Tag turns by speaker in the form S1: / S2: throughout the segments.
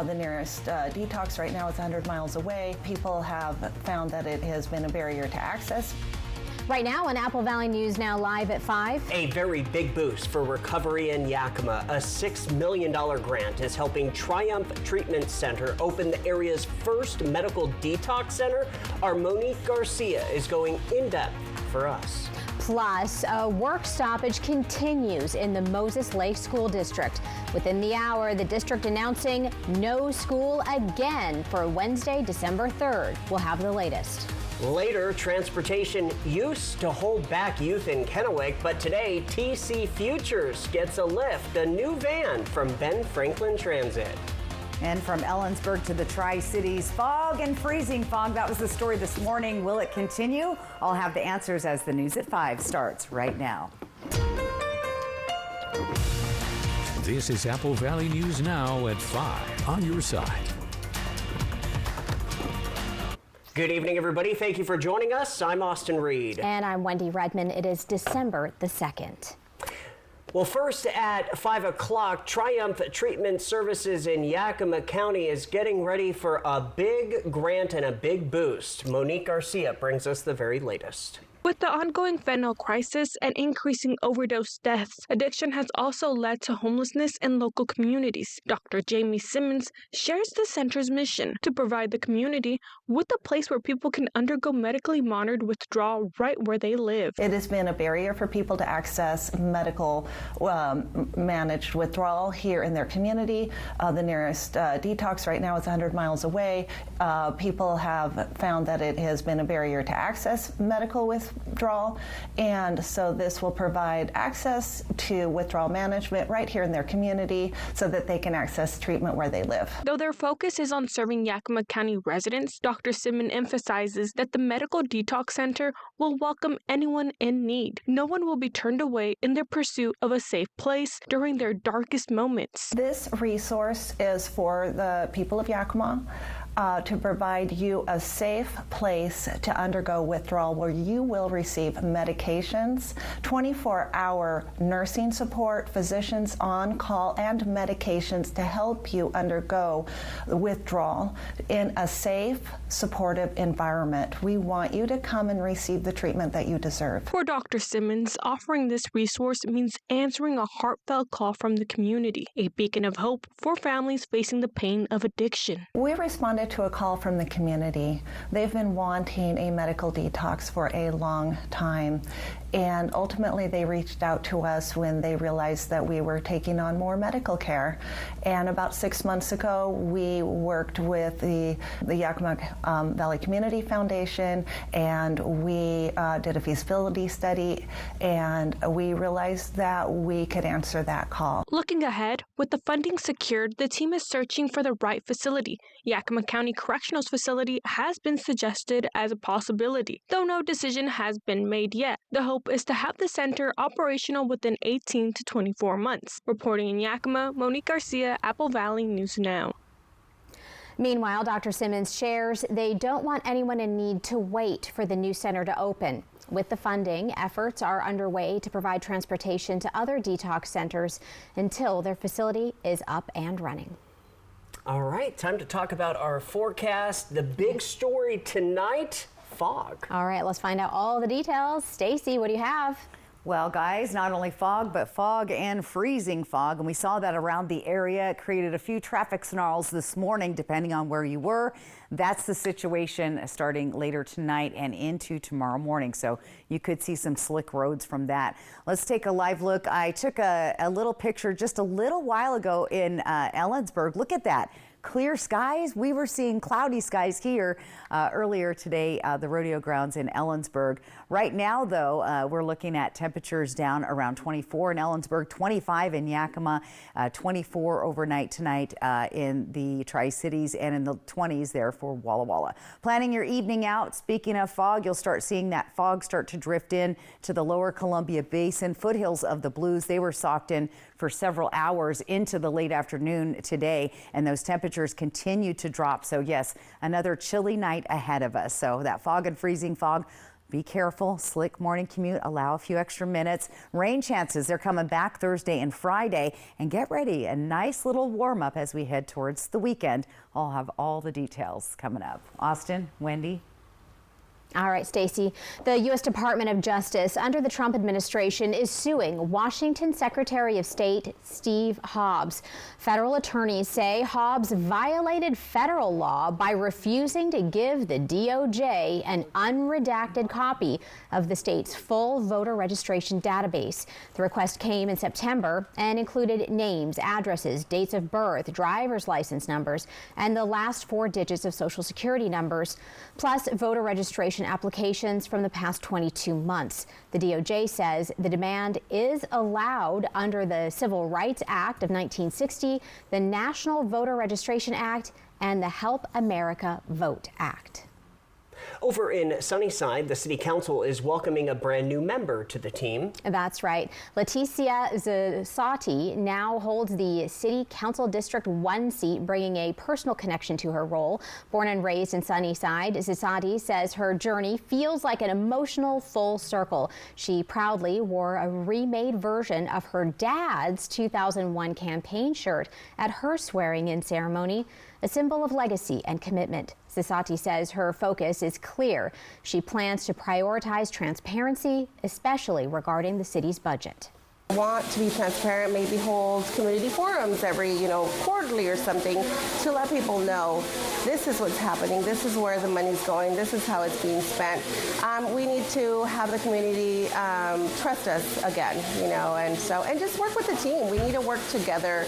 S1: The nearest detox right now is 100 miles away. People have found that it has been a barrier to access.
S2: Right now on Apple Valley News Now live at 5.
S3: A very big boost for recovery in Yakima. A $6 million grant is helping Triumph Treatment Center open the area's first medical detox center. Our Monique Garcia is going in depth for us.
S2: Plus, a work stoppage continues in the Moses Lake School District. Within the hour, the district announcing no school again for Wednesday, December 3rd. We'll have the latest.
S3: Later, transportation used to hold back youth in Kennewick, but today TC Futures gets a lift, a new van from Ben Franklin Transit.
S4: And from Ellensburg to the Tri-Cities, fog and freezing fog. That was the story this morning. Will it continue? I'll have the answers as the News at 5 starts right now.
S5: This is Apple Valley News Now at 5 on your side.
S3: Good evening, everybody. Thank you for joining us. I'm Austin Reed.
S2: And I'm Wendy Redman. It is December the 2nd.
S3: Well, first at 5 o'clock, Triumph Treatment Services in Yakima County is getting ready for a big grant and a big boost. Monique Garcia brings us the very latest.
S6: With the ongoing fentanyl crisis and increasing overdose deaths, addiction has also led to homelessness in local communities. Dr. Jamie Simmons shares the center's mission to provide the community with a place where people can undergo medically monitored withdrawal right where they live.
S1: It has been a barrier for people to access medical managed withdrawal here in their community. The nearest detox right now is 100 miles away. People have found that it has been a barrier to access medical withdrawal, and so this will provide access to withdrawal management right here in their community so that they can access treatment where they live.
S6: Though their focus is on serving Yakima County residents, Dr. Simmons emphasizes that the Medical Detox Center will welcome anyone in need. No one will be turned away in their pursuit of a safe place during their darkest moments.
S1: This resource is for the people of Yakima. To provide you a safe place to undergo withdrawal where you will receive medications, 24-hour nursing support, physicians on call, and medications to help you undergo withdrawal in a safe, supportive environment. We want you to come and receive the treatment that you deserve.
S6: For Dr. Simmons, offering this resource means answering a heartfelt call from the community, a beacon of hope for families facing the pain of addiction.
S1: We responded to a call from the community. They've been wanting a medical detox for a long time, and ultimately they reached out to us when they realized that we were taking on more medical care. And about 6 months ago, we worked with the Yakima Valley Community Foundation, and we did a feasibility study, and we realized that we could answer that call.
S6: Looking ahead, with the funding secured, the team is searching for the right facility. Yakima County Correctional Facility has been suggested as a possibility, though no decision has been made yet. The hope is to have the center operational within 18 to 24 months. Reporting in Yakima, Monique Garcia, Apple Valley News Now.
S2: Meanwhile, Dr. Simmons shares they don't want anyone in need to wait for the new center to open. With the funding, efforts are underway to provide transportation to other detox centers until their facility is up and running.
S3: All right, time to talk about our forecast. The big story tonight, fog.
S2: All right, let's find out all the details. Stacy, what do you have?
S4: Well, guys, not only fog, but fog and freezing fog. And we saw that around the area. It created a few traffic snarls this morning, depending on where you were. That's the situation starting later tonight and into tomorrow morning. So you could see some slick roads from that. Let's take a live look. I took a little picture just a little while ago in Ellensburg. Look at that. Clear skies. We were seeing cloudy skies here earlier today, the rodeo grounds in Ellensburg. Right now, though, we're looking at temperatures down around 24 in Ellensburg, 25 in Yakima, 24 overnight tonight in the Tri-Cities, and in the 20s there for Walla Walla. Planning your evening out. Speaking of fog, you'll start seeing that fog start to drift in to the lower Columbia Basin, foothills of the Blues. They were socked in for several hours into the late afternoon today, and those temperatures continue to drop. So yes, another chilly night ahead of us. So that fog and freezing fog Be careful. Slick morning commute. Allow a few extra minutes. Rain chances. They're coming back Thursday and Friday. And get ready. A nice little warm up as we head towards the weekend. I'll have all the details coming up. Austin, Wendy.
S2: All right, Stacey. The U.S. Department of Justice under the Trump administration is suing Washington Secretary of State Steve Hobbs. Federal attorneys say Hobbs violated federal law by refusing to give the DOJ an unredacted copy of the state's full voter registration database. The request came in September and included names, addresses, dates of birth, driver's license numbers, and the last 4 digits of Social Security numbers, plus voter registration applications from the past 22 months. The DOJ says the demand is allowed under the Civil Rights Act of 1960, the National Voter Registration Act, and the Help America Vote Act.
S3: Over in Sunnyside, the city council is welcoming a brand new member to the team.
S2: That's right. Leticia Zisati now holds the City Council District 1 seat, bringing a personal connection to her role. Born and raised in Sunnyside, Zisati says her journey feels like an emotional full circle. She proudly wore a remade version of her dad's 2001 campaign shirt at her swearing-in ceremony, a symbol of legacy and commitment. Zisati says her focus is clear. She plans to prioritize transparency, especially regarding the city's budget.
S7: I want to be transparent, maybe hold community forums every, quarterly or something to let people know this is what's happening, this is where the money's going, this is how it's being spent. We need to have the community trust us again, and just work with the team. We need to work together,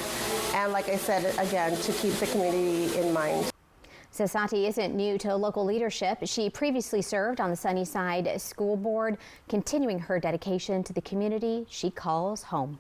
S7: and like I said, again, to keep the community in mind.
S2: Zisati isn't new to local leadership. She previously served on the Sunnyside School Board, continuing her dedication to the community she calls home.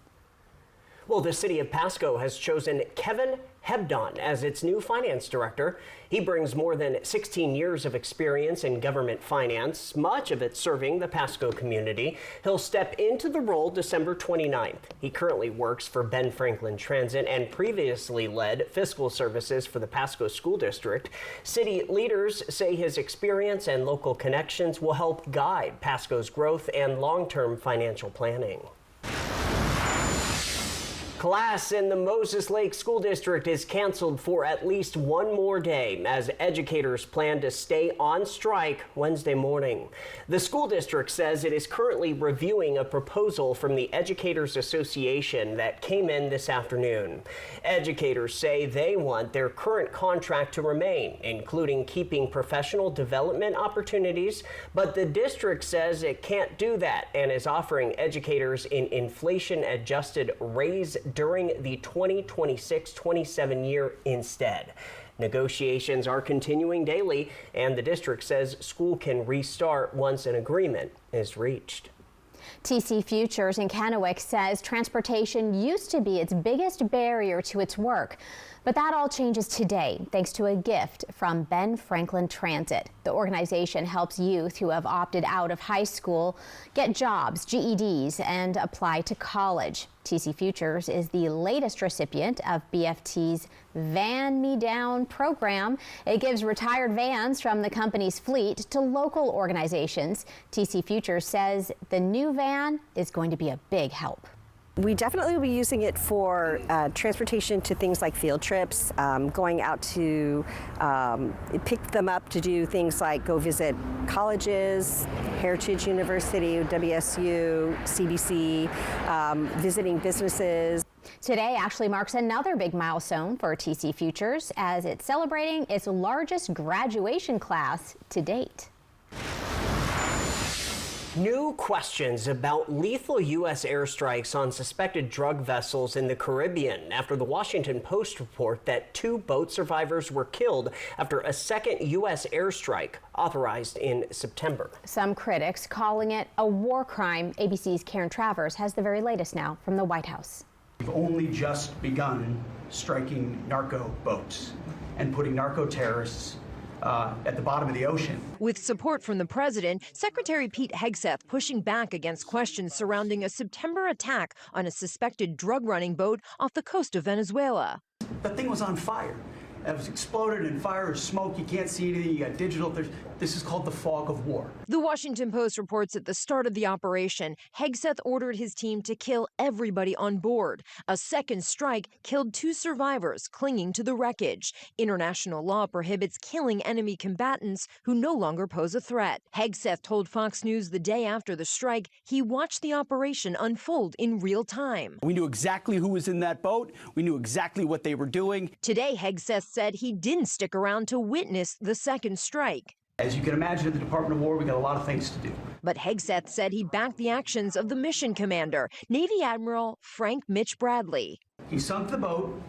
S3: Well, the city of Pasco has chosen Kevin Hebdon as its new finance director. He brings more than 16 years of experience in government finance, much of it serving the Pasco community. He'll step into the role December 29th. He currently works for Ben Franklin Transit and previously led fiscal services for the Pasco School District. City leaders say his experience and local connections will help guide Pasco's growth and long-term financial planning. Class in the Moses Lake School District is canceled for at least one more day as educators plan to stay on strike Wednesday morning. The school district says it is currently reviewing a proposal from the Educators Association that came in this afternoon. Educators say they want their current contract to remain, including keeping professional development opportunities, but the district says it can't do that and is offering educators an inflation-adjusted raise during the 2026-27 year instead. Negotiations are continuing daily, and the district says school can restart once an agreement is reached.
S2: TC Futures in Kennewick says transportation used to be its biggest barrier to its work. But that all changes today thanks to a gift from Ben Franklin Transit. The organization helps youth who have opted out of high school get jobs, GEDs, and apply to college. TC Futures is the latest recipient of BFT's Van Me Down program. It gives retired vans from the company's fleet to local organizations. TC Futures says the new van is going to be a big help.
S8: We definitely will be using it for transportation to things like field trips, going out to pick them up to do things like go visit colleges, Heritage University, WSU, CBC, visiting businesses.
S2: Today actually marks another big milestone for TC Futures as it's celebrating its largest graduation class to date.
S3: New questions about lethal U.S. airstrikes on suspected drug vessels in the Caribbean after the Washington Post report that 2 boat survivors were killed after a second U.S. airstrike authorized in September.
S2: Some critics calling it a war crime. ABC's Karen Travers has the very latest now from the White House.
S9: We've only just begun striking narco boats and putting narco terrorists at the bottom of the ocean.
S10: With support from the president, Secretary Pete Hegseth pushing back against questions surrounding a September attack on a suspected drug-running boat off the coast of Venezuela.
S9: The thing was on fire. that was exploded and fire or smoke. You can't see anything. You got digital. This is called the fog of war.
S10: The Washington Post reports at the start of the operation, Hegseth ordered his team to kill everybody on board. A second strike killed 2 survivors clinging to the wreckage. International law prohibits killing enemy combatants who no longer pose a threat. Hegseth told Fox News the day after the strike he watched the operation unfold in real time.
S9: We knew exactly who was in that boat. We knew exactly what they were doing.
S10: Today, Hegseth said he didn't stick around to witness the second strike.
S9: As you can imagine, at the Department of War, we got a lot of things to do.
S10: But Hegseth said he backed the actions of the mission commander, Navy Admiral Frank Mitch Bradley.
S9: He sunk the boat,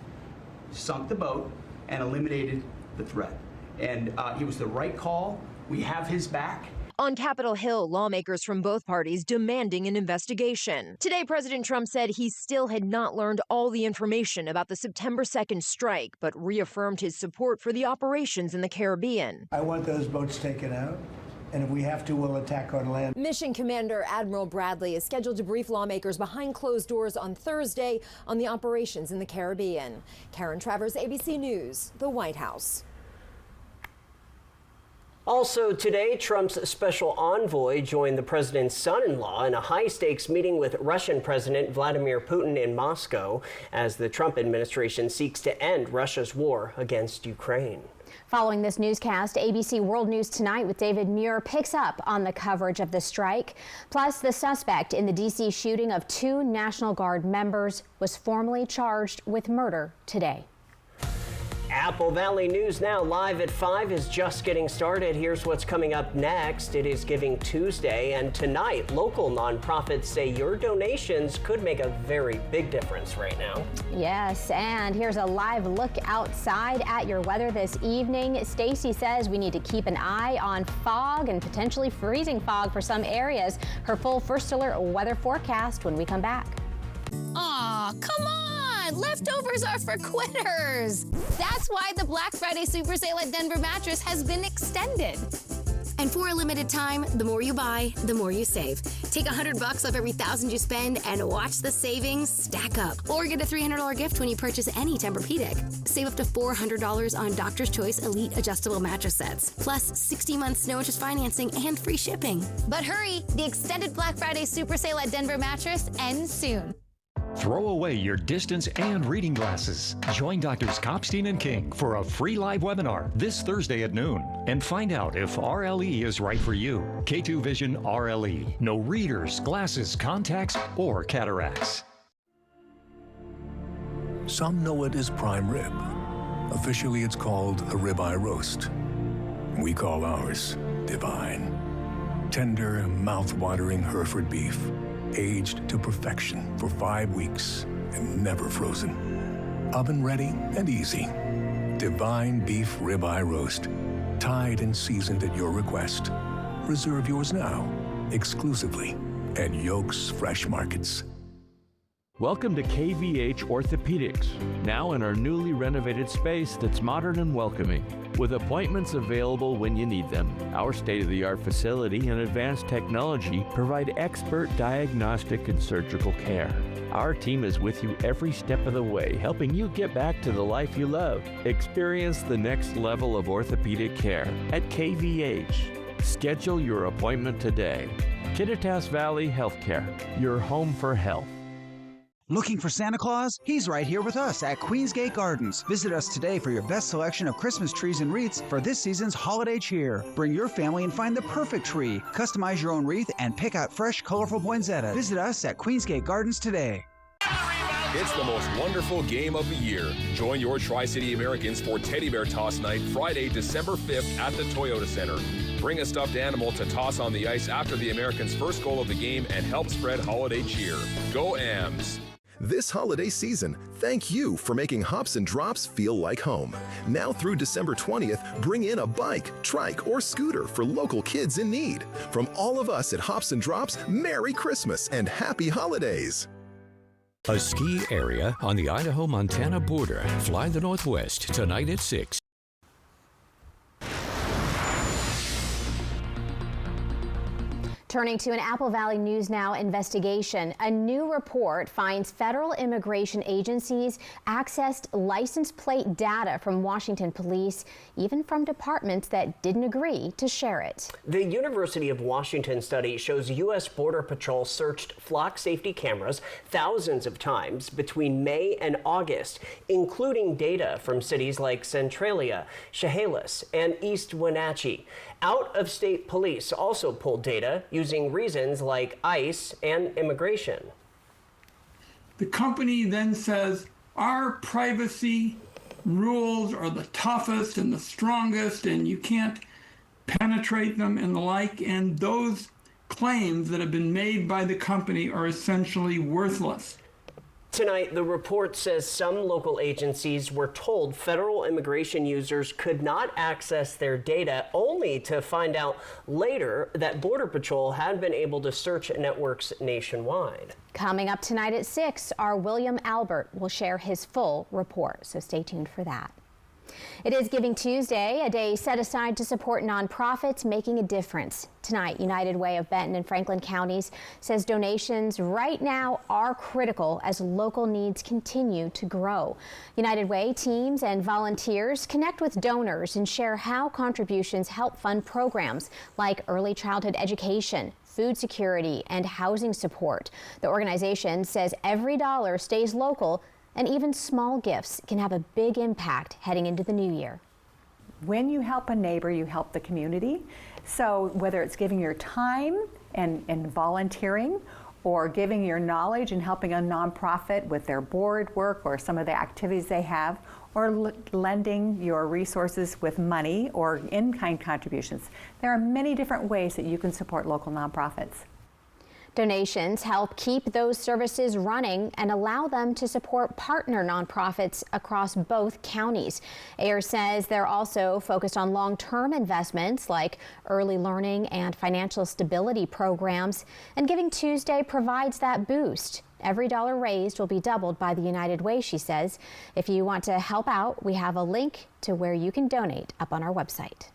S9: and eliminated the threat. And it was the right call. We have his back.
S10: On Capitol Hill, lawmakers from both parties demanding an investigation. Today, President Trump said he still had not learned all the information about the September 2nd strike, but reaffirmed his support for the operations in the Caribbean.
S11: I want those boats taken out, and if we have to, we'll attack on land.
S12: Mission Commander Admiral Bradley is scheduled to brief lawmakers behind closed doors on Thursday on the operations in the Caribbean. Karen Travers, ABC News, the White House.
S3: Also today, Trump's special envoy joined the president's son-in-law in a high-stakes meeting with Russian President Vladimir Putin in Moscow as the Trump administration seeks to end Russia's war against Ukraine.
S2: Following this newscast, ABC World News Tonight with David Muir picks up on the coverage of the strike. Plus, the suspect in the D.C. shooting of 2 National Guard members was formally charged with murder today.
S3: Apple Valley News Now live at 5 is just getting started. Here's what's coming up next. It is Giving Tuesday, and tonight local nonprofits say your donations could make a very big difference right now.
S2: Yes, and here's a live look outside at your weather this evening. Stacy says we need to keep an eye on fog and potentially freezing fog for some areas. Her full first alert weather forecast when we come back.
S13: Aw, come on! Leftovers are for quitters! That's why the Black Friday Super Sale at Denver Mattress has been extended. And for a limited time, the more you buy, the more you save. Take $100 off every $1,000 you spend and watch the savings stack up. Or get a $300 gift when you purchase any Tempur-Pedic. Save up to $400 on Doctor's Choice Elite adjustable mattress sets. Plus 60 months no interest financing and free shipping. But hurry, the extended Black Friday Super Sale at Denver Mattress ends soon.
S14: Throw away your distance and reading glasses. Join Doctors Kopstein and King for a free live webinar this Thursday at noon and find out if RLE is right for you. K2 Vision RLE. No readers, glasses, contacts, or cataracts.
S15: Some know it as prime rib. Officially, it's called a ribeye roast. We call ours divine. Tender, mouth-watering Hereford beef. Aged to perfection for 5 weeks and never frozen. Oven ready and easy. Divine beef ribeye roast. Tied and seasoned at your request. Reserve yours now, exclusively at Yolk's Fresh Markets.
S16: Welcome to KVH Orthopedics, now in our newly renovated space that's modern and welcoming, with appointments available when you need them. Our state-of-the-art facility and advanced technology provide expert diagnostic and surgical care. Our team is with you every step of the way, helping you get back to the life you love. Experience the next level of orthopedic care at KVH. Schedule your appointment today. Kittitas Valley Healthcare, your home for health.
S17: Looking for Santa Claus? He's right here with us at Queensgate Gardens. Visit us today for your best selection of Christmas trees and wreaths for this season's holiday cheer. Bring your family and find the perfect tree. Customize your own wreath and pick out fresh, colorful poinsettias. Visit us at Queensgate Gardens today.
S18: It's the most wonderful game of the year. Join your Tri-City Americans for Teddy Bear Toss Night Friday, December 5th at the Toyota Center. Bring a stuffed animal to toss on the ice after the Americans' first goal of the game and help spread holiday cheer. Go Ams!
S19: This holiday season, thank you for making Hops and Drops feel like home. Now through December 20th, bring in a bike, trike, or scooter for local kids in need. From all of us at Hops and Drops, Merry Christmas and Happy Holidays.
S5: A ski area on the Idaho-Montana border. Fly the Northwest tonight at 6.
S2: Turning to an Apple Valley News Now investigation, a new report finds federal immigration agencies accessed license plate data from Washington police, even from departments that didn't agree to share it.
S3: The University of Washington study shows U.S. Border Patrol searched flock safety cameras thousands of times between May and August, including data from cities like Centralia, Chehalis, and East Wenatchee. Out-of-state police also pulled data using reasons like ICE and immigration.
S20: The company then says our privacy rules are the toughest and the strongest, and you can't penetrate them and the like, and those claims that have been made by the company are essentially worthless.
S3: Tonight, the report says some local agencies were told federal immigration users could not access their data, only to find out later that Border Patrol had been able to search networks nationwide.
S2: Coming up tonight at 6, our William Albert will share his full report, so stay tuned for that. It is Giving Tuesday, a day set aside to support nonprofits making a difference. Tonight, United Way of Benton and Franklin counties says donations right now are critical as local needs continue to grow. United Way teams and volunteers connect with donors and share how contributions help fund programs like early childhood education, food security, and housing support. The organization says every dollar stays local, and even small gifts can have a big impact heading into the new year.
S21: When you help a neighbor, you help the community. So whether it's giving your time and volunteering, or giving your knowledge and helping a nonprofit with their board work or some of the activities they have, or lending your resources with money or in-kind contributions. There are many different ways that you can support local nonprofits.
S2: Donations help keep those services running and allow them to support partner nonprofits across both counties. Ayers says they're also focused on long-term investments like early learning and financial stability programs, and Giving Tuesday provides that boost. Every dollar raised will be doubled by the United Way, she says. If you want to help out, we have a link to where you can donate up on our website.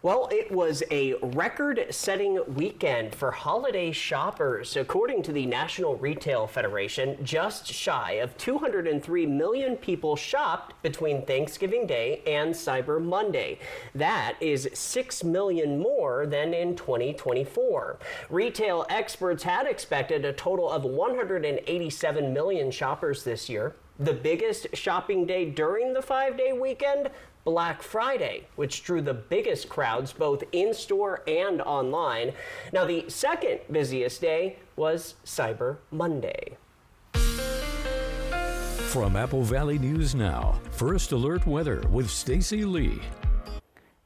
S3: Well, it was a record-setting weekend for holiday shoppers. According to the National Retail Federation, just shy of 203 million people shopped between Thanksgiving Day and Cyber Monday. That is 6 million more than in 2024. Retail experts had expected a total of 187 million shoppers this year. The biggest shopping day during the 5-day weekend, Black Friday, which drew the biggest crowds both in-store and online. Now, the second busiest day was Cyber Monday.
S5: From Apple Valley News Now, First Alert Weather with Stacy Lee.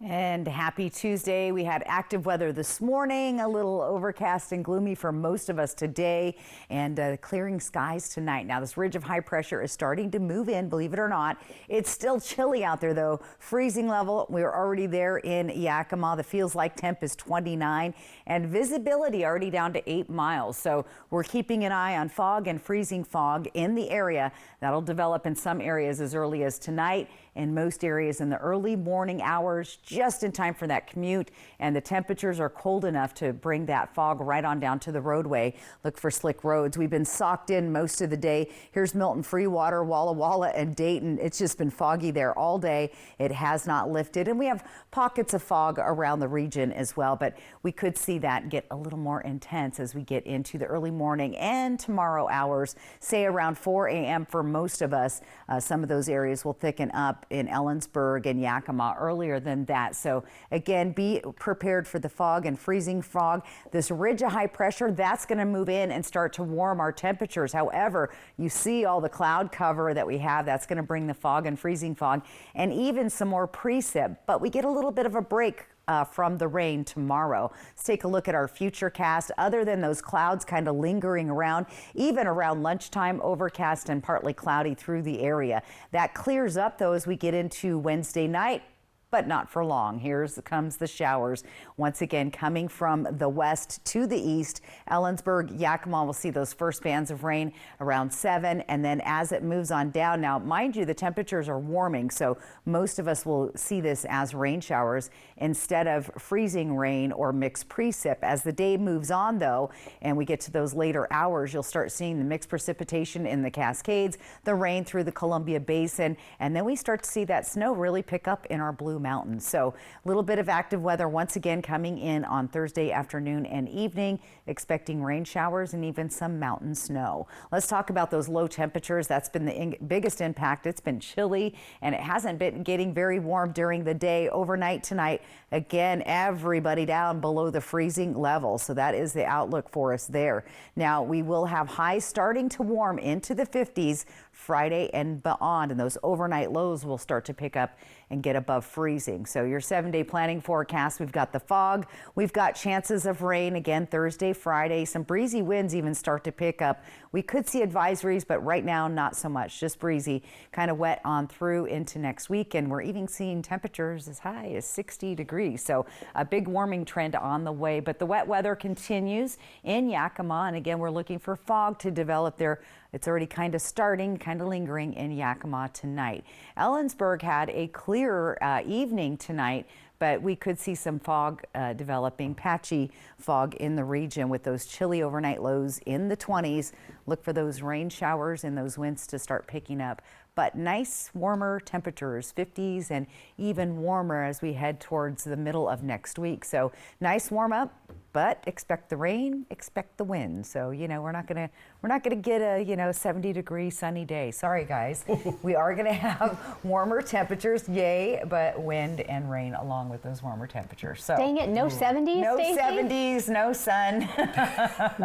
S4: And happy Tuesday. We had active weather this morning, a little overcast and gloomy for most of us today, and clearing skies tonight. Now, this ridge of high pressure is starting to move in, believe it or not. It's still chilly out there, though. Freezing level, we're already there in Yakima. The feels like temp is 29, and visibility already down to 8 miles. So we're keeping an eye on fog and freezing fog in the area. That'll develop in some areas as early as tonight, in most areas in the early morning hours, just in time for that commute. And the temperatures are cold enough to bring that fog right on down to the roadway. Look for slick roads. We've been socked in most of the day. Here's Milton, Freewater, Walla Walla, and Dayton. It's just been foggy there all day. It has not lifted. And we have pockets of fog around the region as well. But we could see that get a little more intense as we get into the early morning and tomorrow hours, say around 4 a.m. for most of us. Some of those areas will thicken up in Ellensburg and Yakima earlier than that. So again, be prepared for the fog and freezing fog. This ridge of high pressure, that's going to move in and start to warm our temperatures. However, you see all the cloud cover that we have. That's going to bring the fog and freezing fog and even some more precip. But we get a little bit of a break from the rain tomorrow. Let's take a look at our futurecast. Other than those clouds kind of lingering around, even around lunchtime, overcast and partly cloudy through the area. That clears up though as we get into Wednesday night. but not for long. Here comes the showers. Once again, coming from the west to the east. Ellensburg, Yakima will see those first bands of rain around 7. And then as it moves on down, now, mind you, the temperatures are warming. So most of us will see this as rain showers instead of freezing rain or mixed precip. As the day moves on, though, and we get to those later hours, you'll start seeing the mixed precipitation in the Cascades, the rain through the Columbia Basin, and then we start to see that snow really pick up in our Blue Mountains. So a little bit of active weather once again coming in on Thursday afternoon and evening, expecting rain showers and even some mountain snow. Let's talk about those low temperatures. That's been the biggest impact. It's been chilly and it hasn't been getting very warm during the day. Overnight tonight, again, everybody down below the freezing level. So that is the outlook for us there. Now we will have highs starting to warm into the 50s Friday and beyond, and those overnight lows will start to pick up and get above freezing. So your 7-day planning forecast, we've got the fog, we've got chances of rain again Thursday, Friday, some breezy winds even start to pick up. We could see advisories, but right now not so much, just breezy, kind of wet on through into next week, and we're even seeing temperatures as high as 60 degrees. So a big warming trend on the way, but the wet weather continues in Yakima, and again we're looking for fog to develop there. It's already kind of starting, kind of lingering in Yakima tonight. Ellensburg had a clear evening tonight, but we could see some fog developing, patchy fog in the region with those chilly overnight lows in the 20s. Look for those rain showers and those winds to start picking up. But nice warmer temperatures, 50s and even warmer as we head towards the middle of next week. So nice warm up, but expect the rain, expect the wind. So, you know, we're not gonna get a 70-degree sunny day. Sorry, guys. We are gonna have warmer temperatures, yay, but wind and rain along with those warmer temperatures. So
S2: dang it, no 70s,
S4: no
S2: Stacey?
S4: 70s, no sun.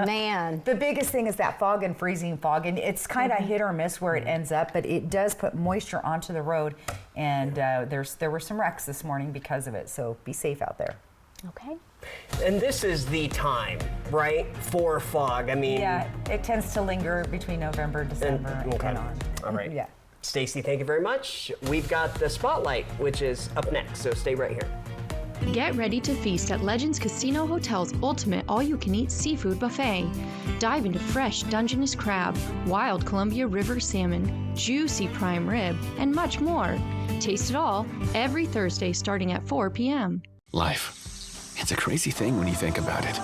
S2: Man.
S4: The biggest thing is that fog and freezing fog, and it's kind of hit or miss where it ends up, but it does put moisture onto the road, and there were some wrecks this morning because of it, so be safe out there.
S2: Okay.
S3: And this is the time, right, for fog? I mean,
S4: yeah, it tends to linger between November, December, and on.
S3: All right.
S4: Yeah.
S3: Stacey, thank you very much. We've got the Spotlight, which is up next, so stay right here.
S6: Get ready to feast at Legends Casino Hotel's ultimate all-you-can-eat seafood buffet. Dive into fresh Dungeness crab, wild Columbia River salmon, juicy prime rib, and much more. Taste it all every Thursday starting at 4 p.m.
S1: Life. It's a crazy thing when you think about it.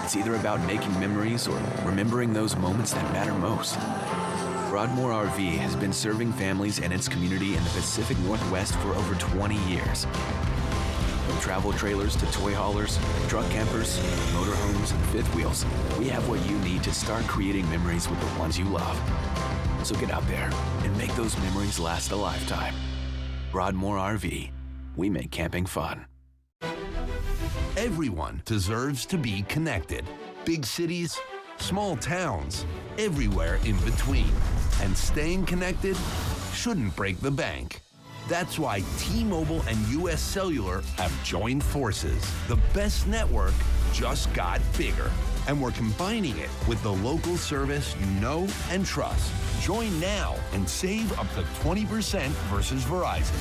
S1: It's either about making memories or remembering those moments that matter most. Broadmoor RV has been serving families and its community in the Pacific Northwest for over 20 years. From travel trailers to toy haulers, truck campers, motorhomes, and fifth wheels, we have what you need to start creating memories with the ones you love. So get out there and make those memories last a lifetime. Broadmoor RV. We make camping fun.
S22: Everyone deserves to be connected. Big cities, small towns, everywhere in between. And staying connected shouldn't break the bank. That's why T-Mobile and US Cellular have joined forces. The best network just got bigger. And we're combining it with the local service you know and trust. Join now and save up to 20% versus Verizon.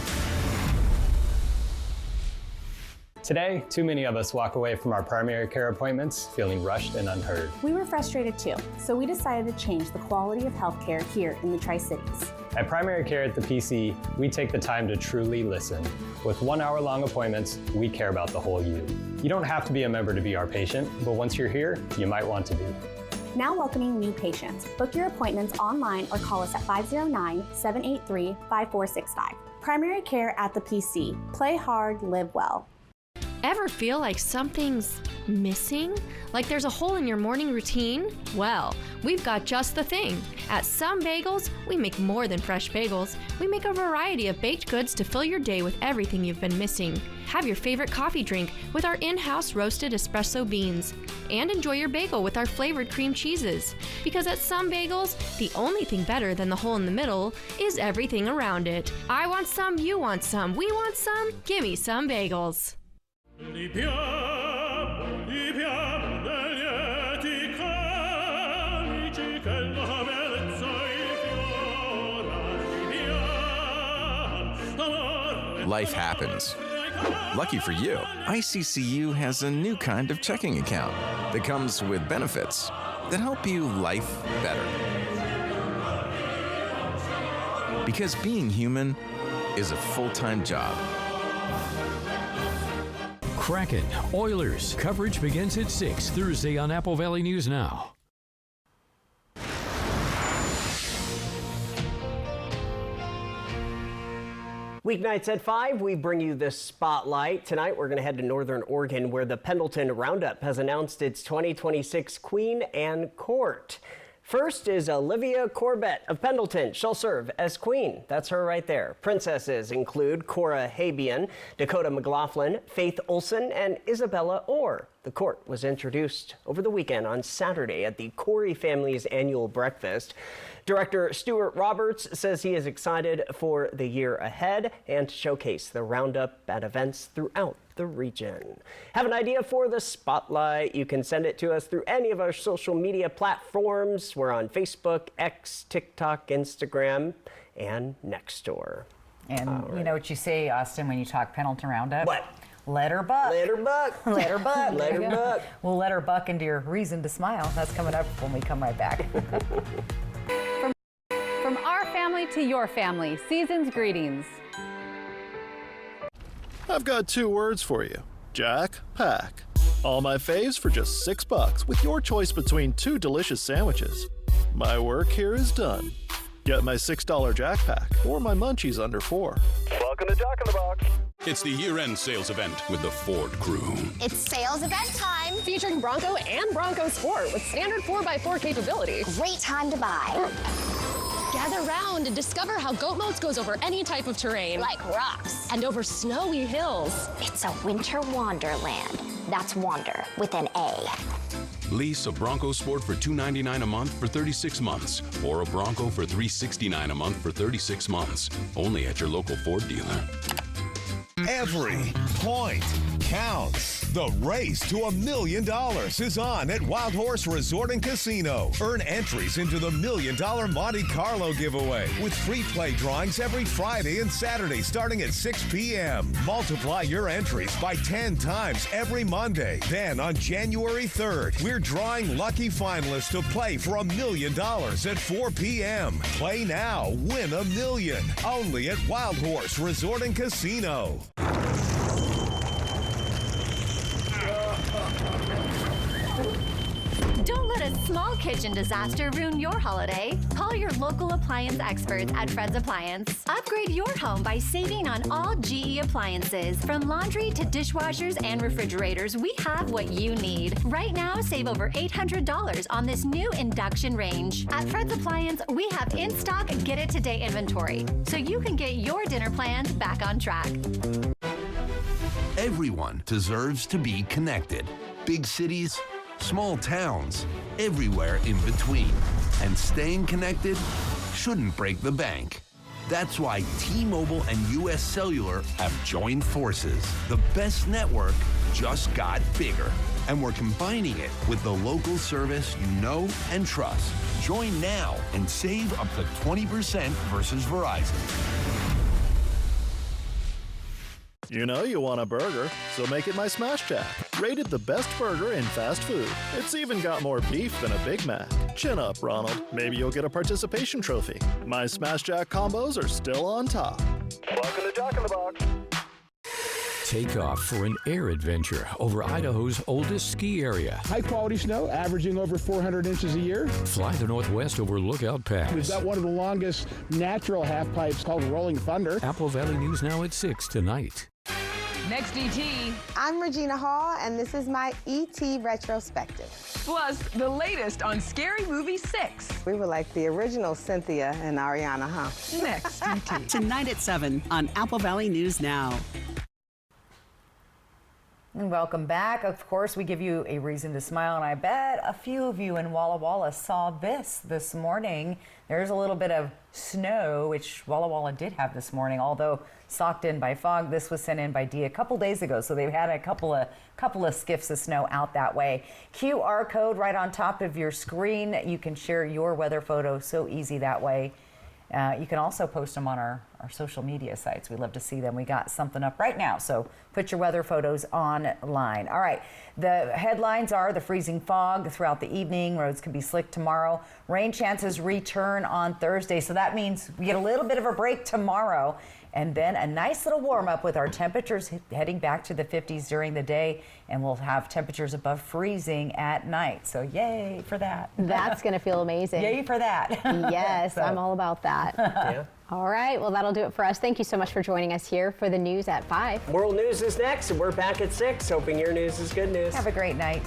S23: Today, too many of us walk away from our primary care appointments feeling rushed and unheard.
S24: We were frustrated too, so we decided to change the quality of healthcare here in the Tri-Cities.
S23: At Primary Care at the PC, we take the time to truly listen. With 1-hour-long appointments, we care about the whole you. You don't have to be a member to be our patient, but once you're here, you might want to be.
S24: Now welcoming new patients. Book your appointments online or call us at 509-783-5465. Primary Care at the PC. Play hard, live well.
S6: Ever feel like something's missing? Like there's a hole in your morning routine? Well, we've got just the thing. At Some Bagels, we make more than fresh bagels. We make a variety of baked goods to fill your day with everything you've been missing. Have your favorite coffee drink with our in-house roasted espresso beans. And enjoy your bagel with our flavored cream cheeses. Because at Some Bagels, the only thing better than the hole in the middle is everything around it. I want some, you want some, we want some, gimme Some Bagels.
S1: Life happens.
S7: Lucky for you, ICCU has a new kind of checking account that comes with benefits that help you life better. Because being human is a full-time job.
S5: Kraken, Oilers. Coverage begins at 6 Thursday on Apple Valley News Now.
S3: Weeknights at 5, we bring you the spotlight. Tonight, we're going to head to Northern Oregon, where the Pendleton Roundup has announced its 2026 Queen Anne Court. First is Olivia Corbett of Pendleton. She'll serve as queen. That's her right there. Princesses include Cora Habian, Dakota McLaughlin, Faith Olson, and Isabella Orr. The court was introduced over the weekend on Saturday at the Corey family's annual breakfast. Director Stuart Roberts says he is excited for the year ahead and to showcase the Roundup at events throughout the region. Have an idea for the spotlight? You can send it to us through any of our social media platforms. We're on Facebook, X, TikTok, Instagram, and Nextdoor.
S4: And you know what you say, Austin, when you talk Pendleton Roundup?
S3: What?
S4: Let her buck.
S3: Let her buck.
S4: Let her buck.
S3: Let her buck.
S4: We'll let her buck into your reason to smile. That's coming up when we come right back.
S8: From our family to your family, Season's greetings.
S9: I've got 2 words for you. Jack Pack. All my faves for just $6 with your choice between 2 delicious sandwiches. My work here is done. Get my $6 Jack Pack or my munchies under $4.
S10: Welcome to Jack in the Box.
S25: It's the year-end sales event with the Ford crew.
S26: It's sales event time. Featuring Bronco and Bronco Sport with standard 4x4 capability. Great time to buy. Gather round and discover how Goat Modes goes over any type of terrain. Like rocks. And over snowy hills. It's a winter wonderland. That's Wander with an A.
S25: Lease a Bronco Sport for $299 a month for 36 months, or a Bronco for $369 a month for 36 months. Only at your local Ford dealer.
S27: Every point counts. The race to $1 million is on at Wild Horse Resort and Casino. Earn entries into the $1 million Monte Carlo giveaway with free play drawings every Friday and Saturday starting at 6 p.m. Multiply your entries by 10 times every Monday. Then on January 3rd, we're drawing lucky finalists to play for $1 million at 4 p.m. Play now, win $1 million. Only at Wild Horse Resort and Casino.
S28: Don't let a small kitchen disaster ruin your holiday. Call your local appliance experts at Fred's Appliance. Upgrade your home by saving on all GE appliances. From laundry to dishwashers and refrigerators, we have what you need. Right now, save over $800 on this new induction range. At Fred's Appliance, we have in-stock get-it-today inventory, so you can get your dinner plans back on track.
S22: Everyone deserves to be connected. Big cities, small towns, everywhere in between. And staying connected shouldn't break the bank. That's why T-Mobile and US Cellular have joined forces. The best network just got bigger. And we're combining it with the local service you know and trust. Join now and save up to 20% versus Verizon.
S9: You know you want a burger, so make it my Smash Jack. Rated the best burger in fast food. It's even got more beef than a Big Mac. Chin up, Ronald. Maybe you'll get a participation trophy. My Smash Jack combos are still on top.
S10: Welcome to Jack in the Box.
S5: Take off for an air adventure over Idaho's oldest ski area.
S29: High quality snow, averaging over 400 inches a year.
S5: Fly the Northwest over Lookout Pass.
S29: We've got one of the longest natural half pipes called Rolling Thunder.
S5: Apple Valley News Now at 6 tonight.
S30: Next ET.
S31: I'm Regina Hall, and this is my ET retrospective.
S30: Plus, the latest on Scary Movie 6.
S31: We were like the original Cynthia and Ariana, huh?
S30: Next ET.
S32: Tonight at 7 on Apple Valley News Now.
S4: And welcome back. Of course, we give you a reason to smile, and I bet a few of you in Walla Walla saw this morning. There's a little bit of snow, which Walla Walla did have this morning, although socked in by fog. This was sent in by Dee a couple days ago, so they've had a couple of skiffs of snow out that way. QR code right on top of your screen. You can share your weather photo so easy that way. You can also post them on our social media sites. We love to see them. We got something up right now, so put your weather photos online. All right, the headlines are the freezing fog throughout the evening. Roads could be slick tomorrow. Rain chances return on Thursday, so that means we get a little bit of a break tomorrow. And then a nice little warm up with our temperatures heading back to the 50s during the day, and we'll have temperatures above freezing at night. So yay for that.
S2: That's going to feel amazing.
S4: Yay for that.
S2: Yes, I'm all about that.
S3: Yeah.
S2: All right, well, that'll do it for us. Thank you so much for joining us here for the news at 5.
S3: World News is next, and we're back at 6, hoping your news is good news.
S4: Have a great night.